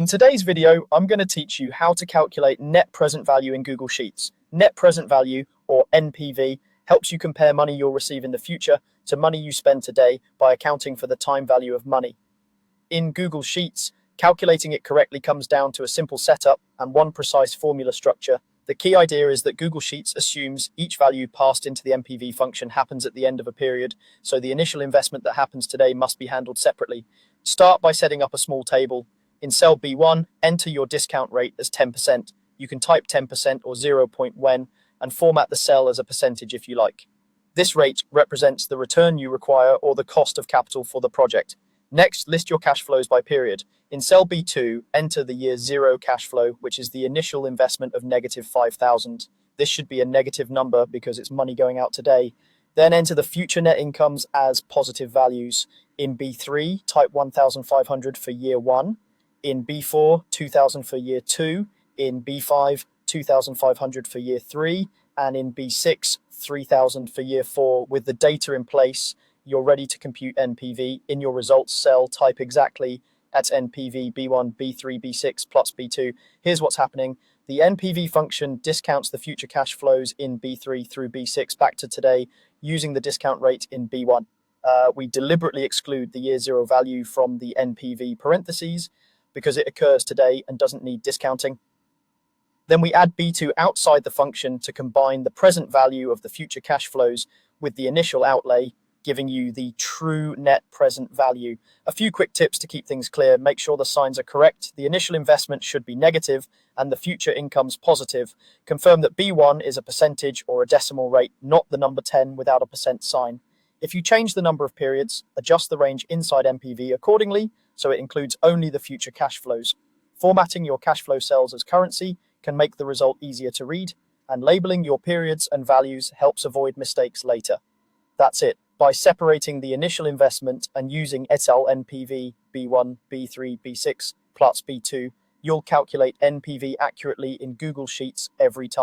In today's video, I'm going to teach you how to calculate net present value in Google Sheets. Net present value, or NPV, helps you compare money you'll receive in the future to money you spend today by accounting for the time value of money. In Google Sheets, calculating it correctly comes down to a simple setup and one precise formula structure. The key idea is that Google Sheets assumes each value passed into the NPV function happens at the end of a period, so the initial investment that happens today must be handled separately. Start by setting up a small table. In cell B1, enter your discount rate as 10%. You can type 10% or 0 point when and format the cell as a percentage if you like. This rate represents the return you require or the cost of capital for the project. Next, list your cash flows by period. In cell B2, enter the year 0 cash flow, which is the initial investment of negative 5,000. This should be a negative number because it's money going out today. Then enter the future net incomes as positive values. In B3, type 1,500 for year 1. In B4, 2,000 for year 2. In B5, 2,500 for year 3. And in B6, 3,000 for year 4. With the data in place, you're ready to compute NPV. In your results cell, type exactly at NPV B1, B3, B6 plus B2. Here's what's happening. The NPV function discounts the future cash flows in B3 through B6 back to today using the discount rate in B1. We deliberately exclude the year 0 value from the NPV parentheses because it occurs today and doesn't need discounting. Then we add B2 outside the function to combine the present value of the future cash flows with the initial outlay, giving you the true net present value. A few quick tips to keep things clear. Make sure the signs are correct. The initial investment should be negative and the future income's positive. Confirm that B1 is a percentage or a decimal rate, not the number 10 without a percent sign. If you change the number of periods, adjust the range inside NPV accordingly so it includes only the future cash flows. Formatting your cash flow cells as currency can make the result easier to read, and labeling your periods and values helps avoid mistakes later. That's it. By separating the initial investment and using etal NPV B1, B3, B6 plus B2, you'll calculate NPV accurately in Google Sheets every time.